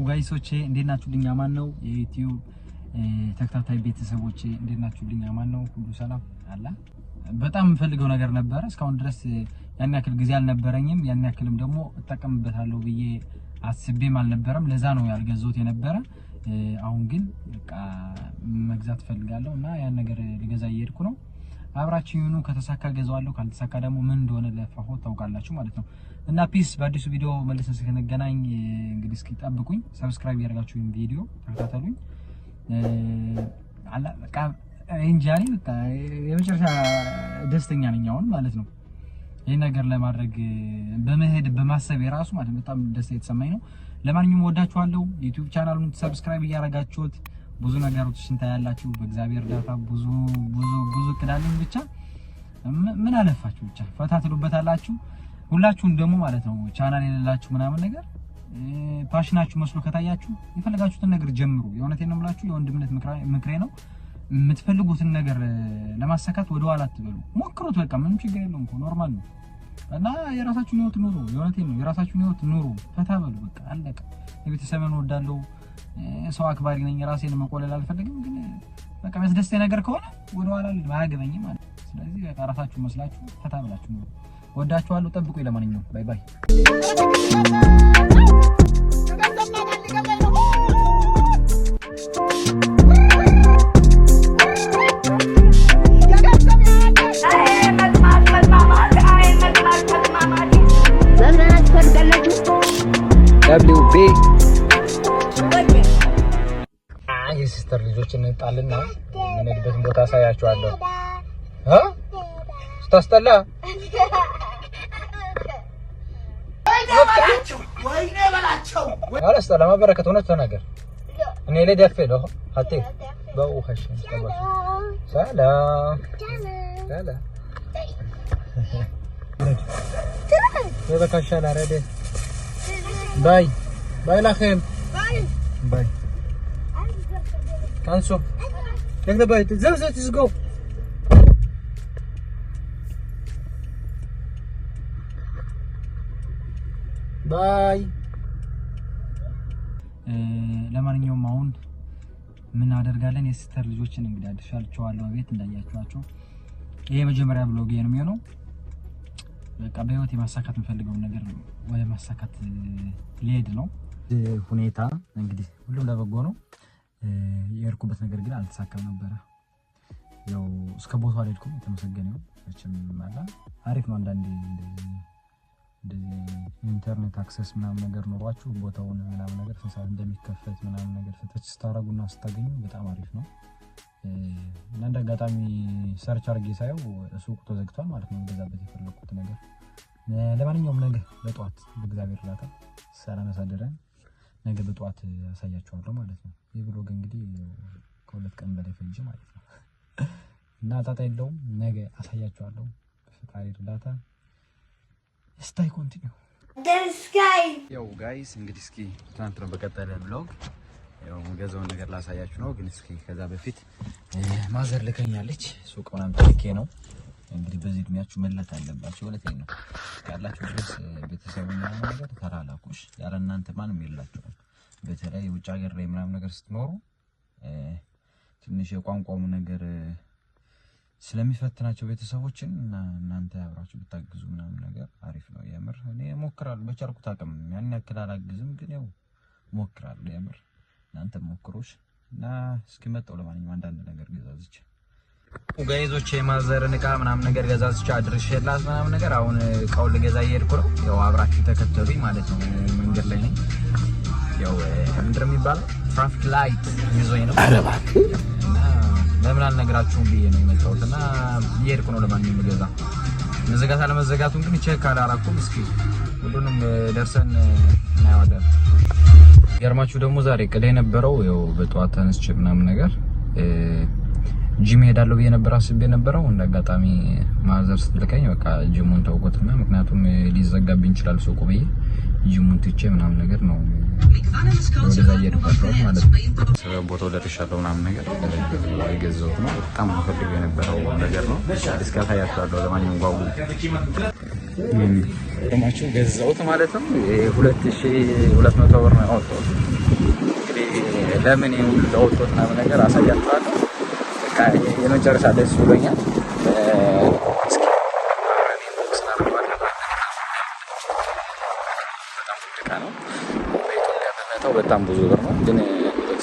ጋይሶቼ እንዴት ናችሁልኝ? አማን ነው የዩቲዩብ ተከታታይ ቤተሰቦቼ እንዴት ናችሁልኝ? አማን ነው ሁሉ ሰላም አላ። በጣም ፈልገው ነገር ነበር እስካሁን ድረስ ያን ያክል ጊዜ አልነበረኝም። ያን ያክልም ደግሞ እጠቀምበታለሁ ብዬ አስቤም አልነበረም። ለዛ ነው ያልገዛሁት የነበረ። አሁን ግን በቃ መግዛት ፈልጋለሁ እና ያን ነገር ልገዛ እየሄድኩ ነው። አብራችሁኑ ከተሳካ ገዛዋለሁ፣ ካልተሳካ ደግሞ ምን እንደሆነ ለፋፎ ታውቃላችሁ ማለት ነው። እና ፒስ በአዲሱ ቪዲዮ መልሰን እስከነገናኝ እንግዲህ እስኪ ጠብቁኝ። ሰብስክራይብ ያደርጋችሁ ይሄን ቪዲዮ ተከታተሉኝ። አላ በቃ እንጃኒ በቃ የመጨረሻ ደስተኛ ነኝ አሁን ማለት ነው። ይሄን ነገር ለማድረግ በመሄድ በማሰብ የራሱ ማለት በጣም ደስ የተሰማኝ ነው። ለማንኛውም ወዳችኋለሁ። ዩቲዩብ ቻናሉን ሰብስክራይብ እያደረጋችሁት ብዙ ነገሮችን ታያላችሁ። በእግዚአብሔር እርዳታ ብዙ ቅዳለኝ ብቻ ምን አለፋችሁ ብቻ ፈታ ትሉበታላችሁ። ሁላችሁም ደግሞ ማለት ነው ቻናል የሌላችሁ ምናምን ነገር ፓሽናችሁ መስሎ ከታያችሁ የፈለጋችሁትን ነገር ጀምሩ። የእውነቴን ነው የምላችሁ፣ የወንድምነት ምክሬ ነው። የምትፈልጉትን ነገር ለማሳካት ወደ ኋላ አትበሉ፣ ሞክሩት። በቃ ምንም ችግር የለውም እኮ ኖርማል ነው። እና የራሳችሁን ህይወት ኑሩ። የእውነቴን ነው፣ የራሳችሁን ህይወት ኑሩ፣ ፈታ በሉ። በቃ አለቀ። የቤተሰብን ወዳለው ሰው አክባሪ ነኝ። ራሴን መቆለል አልፈልግም። ግን በቃ የሚያስደስተኝ ነገር ከሆነ ወደ ኋላ አያገባኝም ማለት ነው። ስለዚህ በቃ ራሳችሁን መስላችሁ ፈታ ብላችሁ ኑሩ። ወዳችኋለሁ። ጠብቁኝ። ለማንኛውም ባይ ባይ። WB የሲስተር ልጆችን እንጣልና የምንሄድበትን ቦታ አሳያችኋለሁ። ስታስጠላ ወይኔ በላቸው አላስጠላ ማበረከት ሆነ ተናገር። እኔ ላይ ደፈ ነው አቴ በውኸሽ ሰላም ተበካሻላ ረደ باي باي لاخيم باي كانسو يلا باي تزوز تزقو باي ለማንኛውም አሁን ምን አደርጋለን? የሲስተር ልጆችን እንግዲህ አድርሻቸዋለሁ ቤት እንዳያችኋቸው። ይሄ መጀመሪያ ብሎግ ነው የሚሆነው። በቃ በህይወት የማሳካት የምፈልገው ነገር ነው ወይ ማሳካት ሊሄድ ነው። ሁኔታ እንግዲህ ሁሉም ለበጎ ነው። የርኩበት ነገር ግን አልተሳካም ነበር። ያው እስከ ቦታው አልሄድኩም። የተመሰገነው እችም ማለት አሪፍ ነው። አንዳንዴ ኢንተርኔት አክሰስ ምናምን ነገር ኖሯችሁ ቦታውን ምናምን ነገር ፈሳድ እንደሚከፈት ምናምን ነገር ፈተች ስታረጉና ስታገኙ በጣም አሪፍ ነው። እና እንደ አጋጣሚ ሰርች አድርጌ ሳየው ሱቁ ተዘግቷል ማለት ነው። እንደዛበት የፈለኩት ነገር። ለማንኛውም ነገ በጧት በእግዚአብሔር እርዳታ ሰላም ያሳደረን ነገ በጧት ያሳያችኋለሁ ማለት ነው። ይህ ብሎግ እንግዲህ ከሁለት ቀን በላይ ፈጅ ማለት ነው። እና ጣጣ የለውም። ነገ አሳያችኋለሁ በፈጣሪ እርዳታ። ስታይ ኮንቲኒው ያው ጋይስ እንግዲህ እስኪ ትናንት ነው በቀጠለ ብሎግ ያው ገዛውን ነገር ላሳያችሁ ነው። ግን እስኪ ከዛ በፊት ማዘር ልከኛለች ሱቅ ምናምን ተልኬ ነው እንግዲህ በዚህ እድሜያችሁ መለት አለባችሁ። ወለቴን ነው ያላችሁ ድረስ ቤተሰቡና ነገር ተራላኩሽ ያለ እናንተ ማንም የላችሁም። በተለይ ውጭ ሀገር ላይ ምናምን ነገር ስትኖሩ ትንሽ የቋንቋው ነገር ስለሚፈትናቸው ቤተሰቦችን እናንተ አብራችሁ ብታግዙ ምናምን ነገር አሪፍ ነው። የምር እኔ ሞክራለሁ በቻልኩት አቅም። ያን ያክል አላግዝም ግን ያው ሞክራለሁ የምር። እናንተ ሞክሩሽ እና እስኪመጣው ለማንኛውም አንዳንድ ነገር ገዛዝች ጋይዞች የማዘርን እቃ ምናምን ነገር ገዛዝች አድርሼላት ምናምን ነገር አሁን እቃውን ልገዛ እየሄድኩ ነው። ያው አብራችሁ ተከተሉኝ ማለት ነው። መንገድ ላይ ነኝ። ያው ምንድነው የሚባለው ትራፊክ ላይት ይዞኝ ነው። እና ለምን አልነግራችሁም ብዬ ነው የመጣሁት እና እየሄድኩ ነው። ለማንኛውም ልገዛ መዘጋት አለመዘጋቱን ግን ቼክ አላረኩም። እስኪ ሁሉንም ደርሰን እናያለን። ገርማችሁ ደግሞ ዛሬ ቅዳ የነበረው ያው በጧት ተነስቼ ምናምን ነገር ጂም ሄዳለሁ ብዬ ነበር አስቤ ነበረው። እንዳጋጣሚ ማዘር ስትልከኝ በቃ ጂሙን ተውቆትና ምክንያቱም ሊዘጋብኝ ይችላል ሱቁ ብዬ ጂሙን ትቼ ምናምን ነገር ነው ወደዛ እየሄድኩ ማለት ነው። ቦታው ደርሻለሁ ምናምን ነገር የገዛሁት ነው። በጣም ፈልጌ የነበረው ነገር ነው። እስከ ታያችኋለሁ። ለማንኛውም ጓጉ ማቸው ገዛሁት ማለት ነው። 2200 ብር ነው ያወጣሁት። ለምን ይሁን ለውጦት ምናምን ነገር አሳያችኋለሁ። በቃ የመጨረሻ ደስ ብሎኛል። እስኪ ኢንቦክስ እናደርገዋለን። በጣም ትልቅ ነው። በኢትዮጵያ በመታው በጣም ብዙ ብር ነው፣ ግን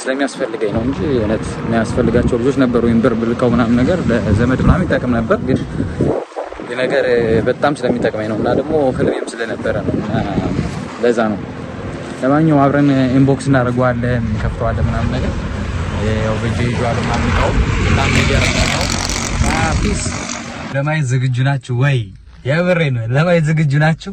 ስለሚያስፈልገኝ ነው እንጂ እውነት የሚያስፈልጋቸው ልጆች ነበሩ። ወይም ብር ብልከው ምናምን ነገር ለዘመድ ምናምን ይጠቅም ነበር፣ ግን ነገር በጣም ስለሚጠቅመኝ ነው እና ደግሞ ህልሜም ስለነበረ ነው እና ለዛ ነው። ለማንኛውም አብረን ኢንቦክስ እናደርገዋለን፣ እንከፍተዋለን ምናምን ነገር ያው በጄ ይዟል ምናምን ነው። በጣም ነገር ነው። ፒስ ለማየት ዝግጁ ናችሁ ወይ? የምሬ ነው። ለማየት ዝግጁ ናችሁ?